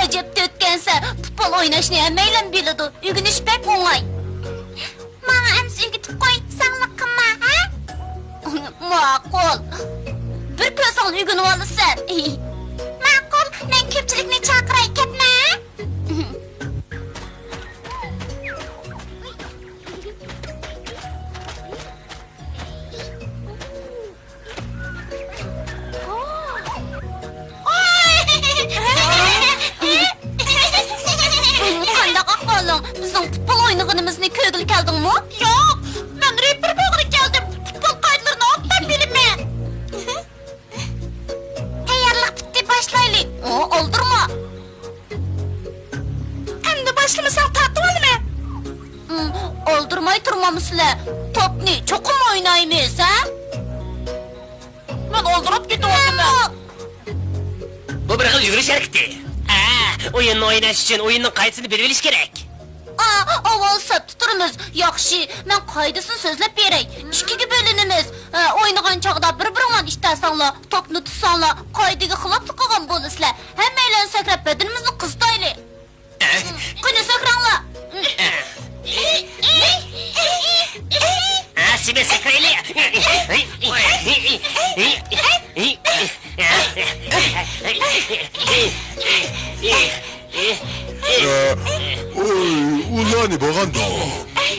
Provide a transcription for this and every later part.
Recep ötkense futbol oynaşını emmeyle bilidi. Ügünüş pek oğlay. Bana emsi ügütüp koy, sanlık kıma, ha? Makul. Bir kösan ügünü olursan. Makul, ben köpçülükünü çakıray ketme. Bizim futbol oynadığımızını köylü geldin mi? Yok, ben rapper bağırı geldim. Futbol kayıtlarını alttan bilme. Tayarlık bitti, başlayalım. Oldurma. Hem de başlamasan tatlı olur mu? Oldurmayı durmamışlar. Top ne, çok mu oynaymayız ha? Ben oldurup gidiyorum ben. Bu bırakıl yürüyüş hareketi. Oyununu oynaş için oyunun kayıtını bilmeliyiz gerek. Olsa tuturumuz. Yaxşı, ben kaydısını sözlep berey. İkiga bölünümüz. Oynagan çağda bir-birinle iştersanla, topnu tutsanla, kaydıga xilaplı qilgan bo'lasizlar. Hammaylar sakrab bedenimizni qistayli. Qani sakranla. Sime sakrayli. Ulan boğan da.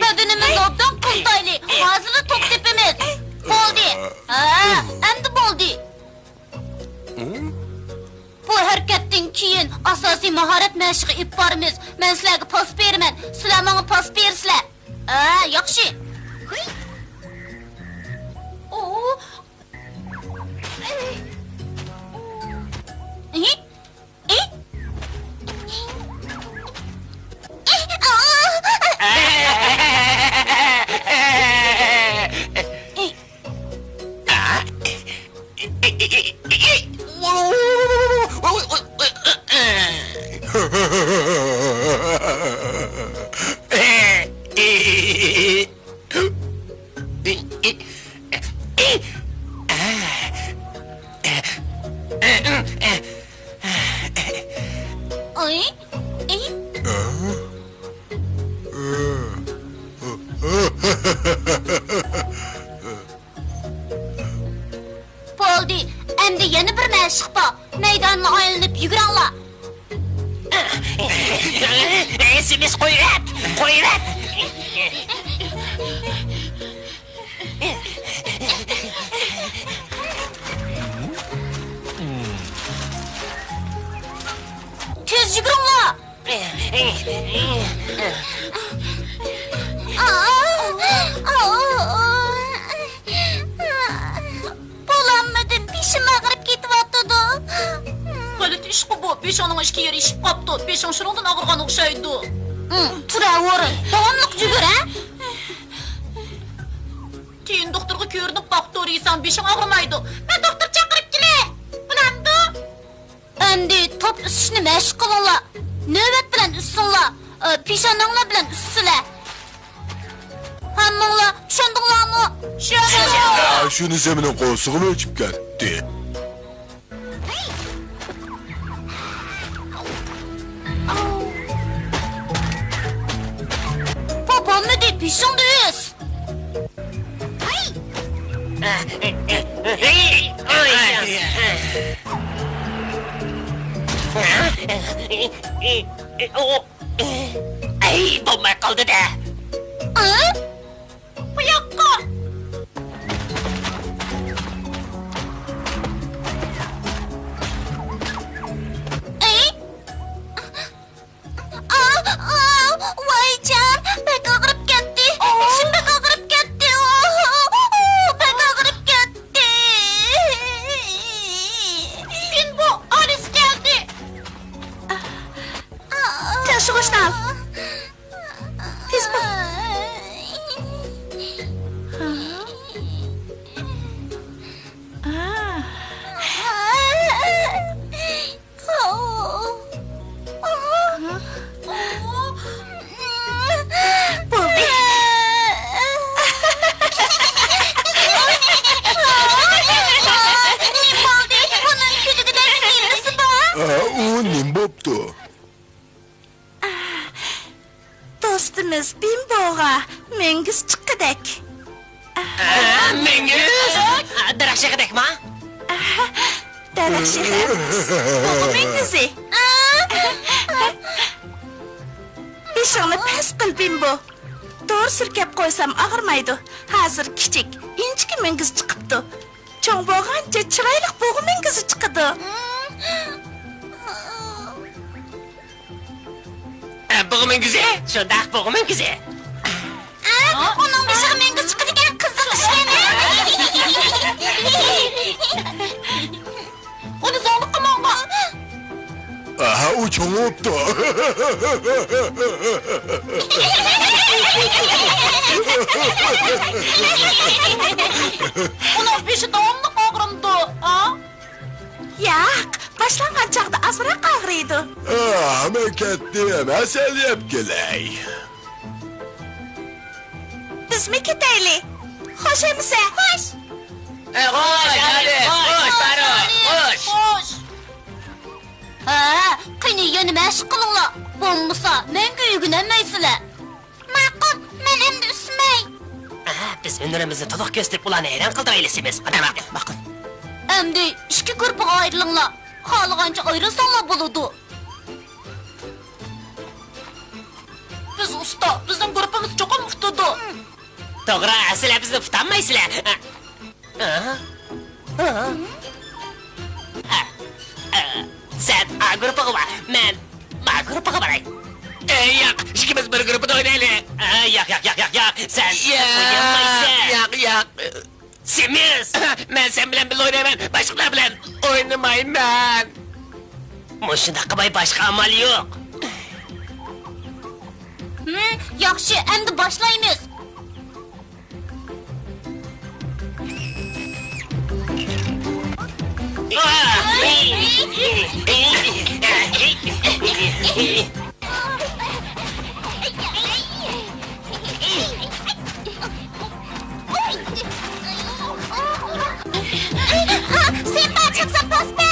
Bedenimiz obdan qistayli. Hazırlı top tepimiz. Boldi. Endi boldi. Bu hareketden keyin asosiy mahorat mashqi ip borimiz. Men sizlarga pas beraman. Sizlar menga pas bersizlar. Yaxshi. Boldi, endi yeni bir mashq bor. Maydonni aylanib yuguranglar. Simiz qo'yrat, qo'yrat. Tez yugurunglar. Bolanmadım, pişim ağrıp ketivatdı. Galet iş bu, beşanın işki yeri işip kaptı. Beşan şırıldan ağırgan okşaydı. Tura-vurun, davamlık yügür, ha? Keyin doktorga ko'rinib doktor yeysan beshing og'rimaydi. Men doktor chaqirib kelay. Bilamdi? Endi top üstüşünü meşgul qilinglar. Növbet bilan üssinglar. Peshonanglar bilan ussizlar. Hammanglar tushundinglarmi? Ya şunu zeminin qo'sig'ini o'chib ketdi. Babamni deb peshongda yuz. Ay, bo'lmay qoldi-da. Bu yoqqa. Voy jon, bek og'rib ketdi. Beshim bek og'rib ketdi. Bek og'rib ketdi. Men bu Aris geldi. Taşıg'ışnal. Tez bo'l. U nim bo'pti? Dostumuz Bimbo'ga mengiz chiqqidek. Mengiz? Daraxtchaqidekmi? Daraxt shahar. Bu mengizi. Beshingni past qil Bimbo. To'g'ri surkab qo'ysam og'irmaydi. Hozir kichik, inchki mengiz chiqibdi. Cho'ng bo'lgancha chiroyli bo'g'i mengizi chiqadi. Bo'g'i mengizi? Shundaq bo'g'i mengizi. Onun beshig'i mengiz chiqadi ekan, qiziq ishlaymi? Uni zo'rliq qilmanglar. Aha, u cho'ng'ibdi. Uni beshi davomli og'rimdi. Yo'q, boshlangan chog'da ozroq og'riydi. Men ketdim, asal yeb kelay. Bizmi ketaylik? Xo'sh emisa? Xo'sh. Xo'sh, hadi, xo'sh, baro, xo'sh. Xo'sh. Qani yana mashq qilinglar. Bo'lmasa, menga uygunamaysilar. Ma'qul, men endi usmay. Biz hunarimizni to'liq ko'rsatib ularni hayron qildiraylisimiz. Odam, ma'qul. Endi ikki guruhga ayrilinglar. Xohlagancha ayrilsanglar bo'ladi. Biz usta, bizning guruhimiz cho'qim tutdi. To'g'ri, sizlar bizni tutolmaysizlar. Sen A guruhiga bor, men B guruhiga boray. Yo'q, ikkimiz bir guruhda o'ynaylik. Yo'q. Sen o'ynamaysan. Yo'q. Semiz. Men sen bilan birga o'ynayman, boshqalar bilan o'ynamayman. Mushunda qilmay boshqa amal yo'q. Yaxshi, endi boshlaymiz. Sen çıksan basma.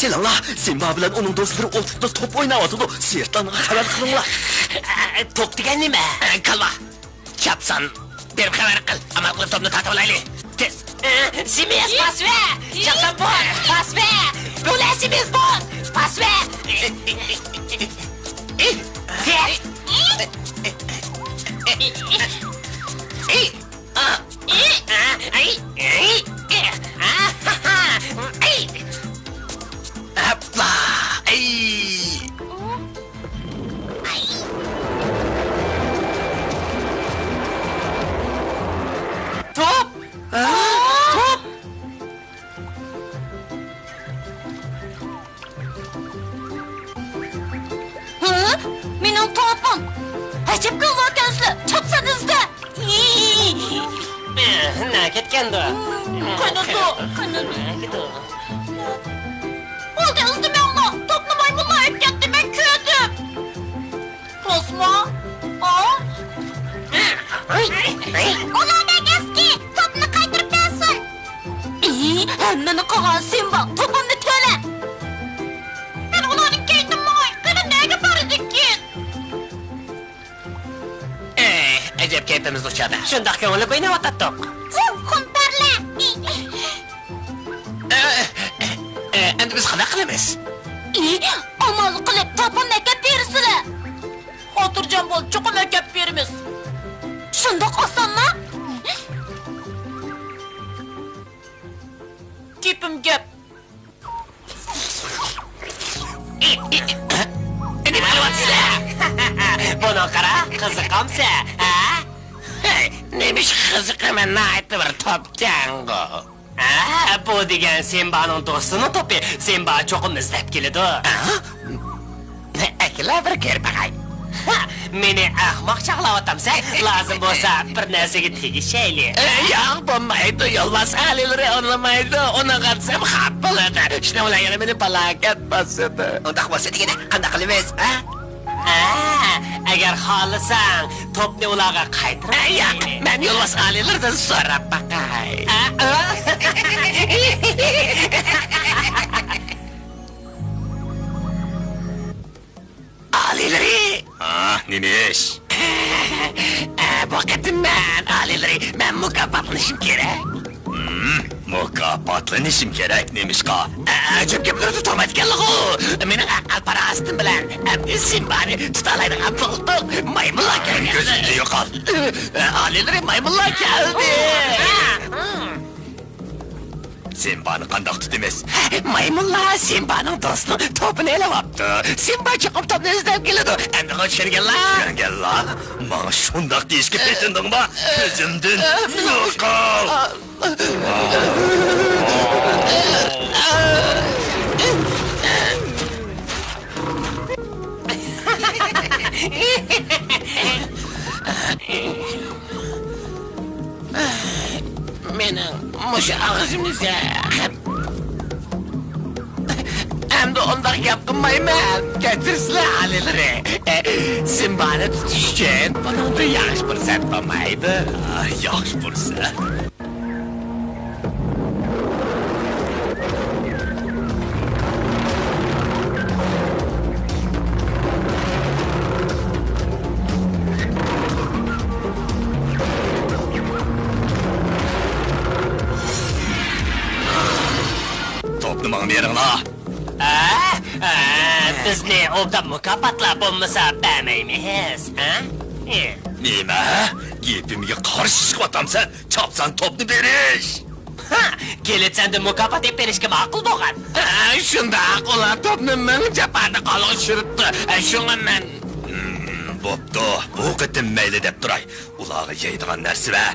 Selamlar, Simba bilan onun dostları oltukta top oynavatdı. Siyirtlanığa haber kılınlar. Top degan nima? Kalma. Chapsan, berib xabar qil. Amal qilib topni tatib olayli. Tez. Simes pas ver. Chapsan bor. Pas ver. Bular Simes bor. Pas ver. Hopla! Ay! Top! Top! Mening topim. Ajab qilvotansizlar. Chopsanizda. Na ketganda. Qanaqa? Oldu ızdımağla. Toplu maymunla hep gitti. Ben kördüm. Tosma. Ulan ben eski. Topunu kaydırıp versin. Hemmeni kalan Simba. Topunu töle. Ben ulanın kendim var. Kırın neye parıdık ki? Acab keyfimiz uçadı. Şundaq ko'ngilib o'ynayotdik. Kumparla. Endi biz qanday qilamiz? Amal qilib topimni akab bersizlar. Xotirjam bo'l, chuqur akab beramiz. Shundoq osonmi? Gapim gap. Nima qilyapsizlar? Buni qara, qiziqamsa, ha? Nemish qiziqaman, aytib bir topgango. Bu degan Simba'nın dostunu topi. Simba cho'qim izlab keladi. Akila bir ko'rib baqay. Meni ahmoq chaqlayaptamsan, lozim bo'lsa bir narsaga tegishayli. Yo'q, bo'lmaydi, yolmas alilari olmaydi. Uni qatsam xat bo'ladi. Shuna bilan yana meni palakat bosadi. Undaq bo'lsa deganda qanday qilamiz, ha? Agar xohlasang, topni ularga qaytarib, men yolmas alilardan so'rab baqay. Alilari. Nimish? Bu qatim men alilari, men mukofotlanishim kerak. Mukofotlanishim kerak nemishqa? Ajab gaplarni to'mayotganlig'u. Mening aql-parastim bilan Simbani tutalaydigan bo'ldim. Maymunlar keldi. Ko'zingni yo'qol. Alilari maymunlar keldi. Simbani qandoq tutamiz? Maymunlar Simba'nın dostunu topini elavaptı. Simba chiqib topni izlab keladi. Endi qo'shirganlar. Tushunganlar? Mana shundoq deyishga petindingmi? Ko'zimdan yo'qol. Mening musha og'zimni zahab. Endi undaq gap qilmayman. Kechirsilar alilari. Simbani tutish uchun buningda yaxshi fursat bo'lmaydi. Yaxshi fursat. Topni menga beringlar. Bizni obda mukofotlab bo'lmasa bermaymiz, ha? Nima? Gapimga qarshi chiqyapsan. Chopsan topni berish. Keletsanda mukofot deb berishga ma'qul bo'lgan. Shundoq ular topni men japarda qolishiribdi. Shunga men bo'pti. Bu qitim mayli deb turay. Ularga yeydigan narsa va.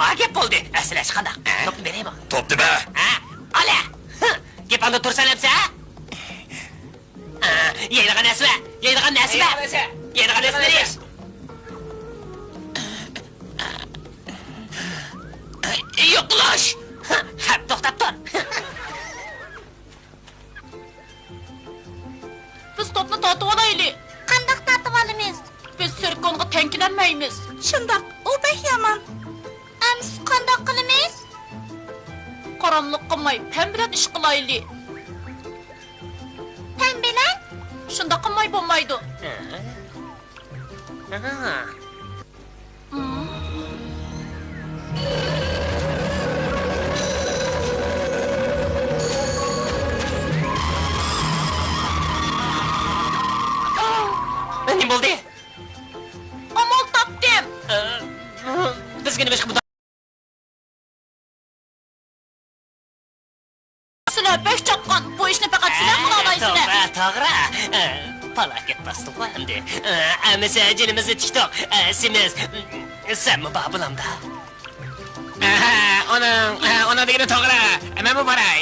Ma'ga bo'ldi. Aslash qanday? Topni beraymi? Topni ber. Ala. Gapanda tursan hamsa? Yaylağa nesme. Yaylağa nesme. Yaylağa nesme deyiş. Yoklaş. Hep toxtab dur. Biz topni tatib olaylik. Qandaq tatib olamiz? Biz sirkonga tenkilenmeymiz. Shundoq, u bek yomon. Ems qandaq qilamiz? Qaramliq qilmay, pen bilan ish qilaylik. Pen bilan? Shunda qilmay bo'lmaydi. Ne bo'ldi? Amal topdim. Bizga nima ish qilib Sizlar bek chaqqan. Bu ishni faqat sizlar qila olaysizlar. To'g'ri. Falokat bastı endi. Amisa jinimizni tiktok. Semiz. Senmi babulamda? Ona degani to'g'ri. Men bu boray.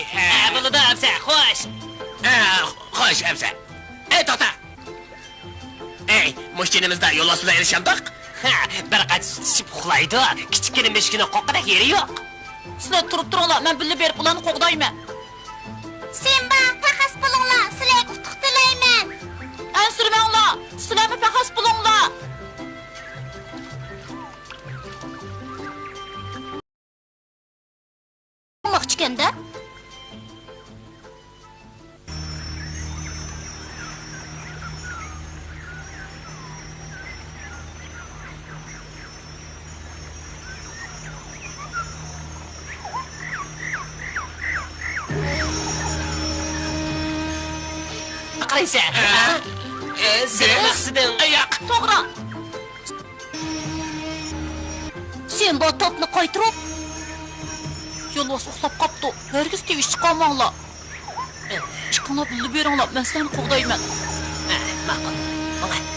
Bo'ladi, amsa. Xo'sh. Xo'sh, amsa. To'xta. Ey, mushkinimizda yo'l ostida erishamdiq. Bir qach ichib uxlaydi. Kichkina mishkina qoqqidek yeri yo'q. Sizlar turib turinglar, men birga berib ularni qo'g'dayman. Simba, paqas pulinglar, sizlarga utuq tilayman. Ansirmanglar, sizlarni paqas pulinglar. Moqchikanda? Qaraysa. Sen maqsading. Yo'q. To'g'ri. Sen bu topni qo'ytirib, Yo'lbos uxlab qopdi. Herkes tevish chiqolmanglar. Chiqinglar, bilib beringlar, men sizlarni qo'g'dayman. Ma'qul. Bo'ladi.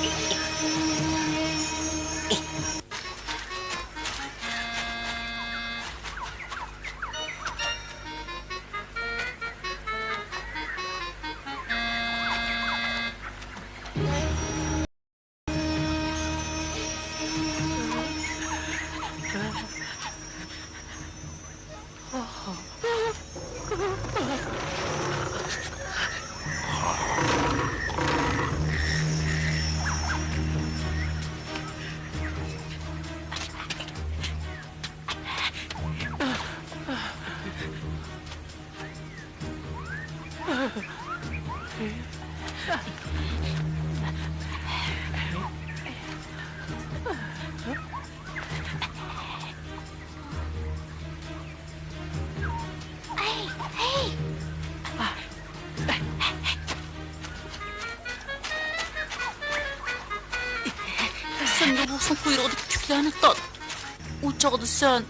Sen yo'lbosning quyrug'idagi tuklarni tot. U chog'da sen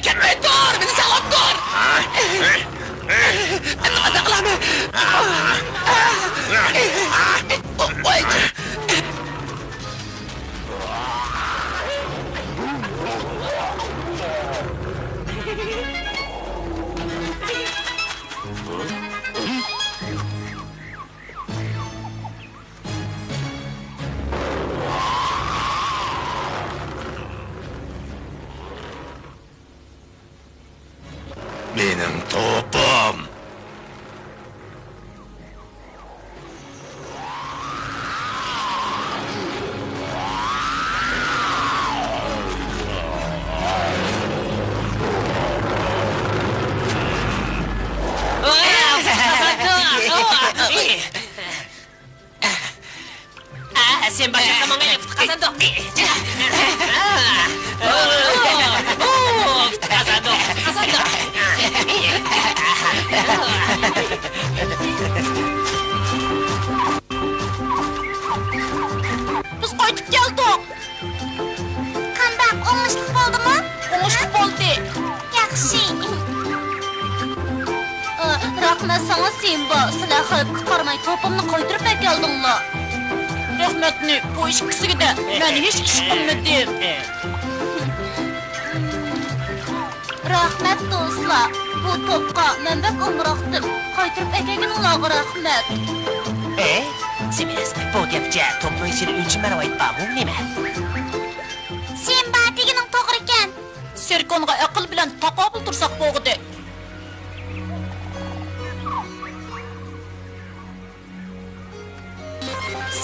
Ketmey dur, beni sağlam dur. Nima da qilaman? Benim topum. Sen başka mangaya kazandı. Kazandı. Biz qaytib keldik. Qandaq, oңышлык болдымы? Oңushlik bo'ldi. Yaxshi. Rahmat sana Simba. Sizlar xalq qutqarmay topimni qaytirib keldinglar. Rahmatni bu ikkisiga da men hech ish qilmadim. Rahmat do'stlar. Bu topqa men bak umroqdim. Qaytirib ekegininglarga rahmat. Simiz, bu gapcha topning ichini uncha marva aytmam nima? Simba deganing to'g'ri ekan. Serkonga aql bilan taqobil tursak bo'g'di.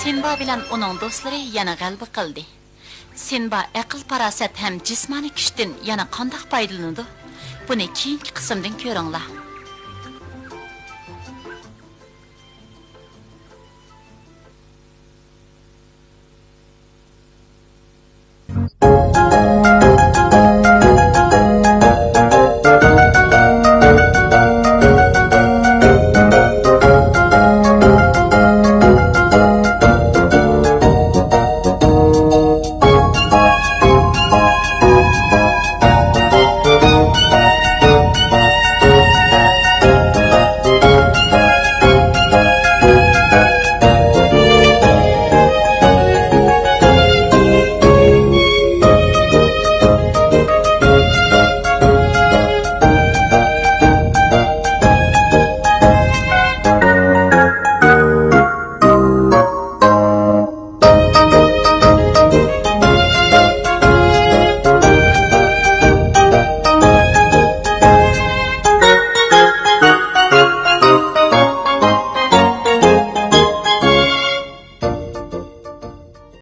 Sinba bilan uning do'stlari yana g'alaba qildi. Sinba aql parasat ham jismoniy kuchdan yana qanday foydalanadi? Buni keyingi qismdan ko'ringlar.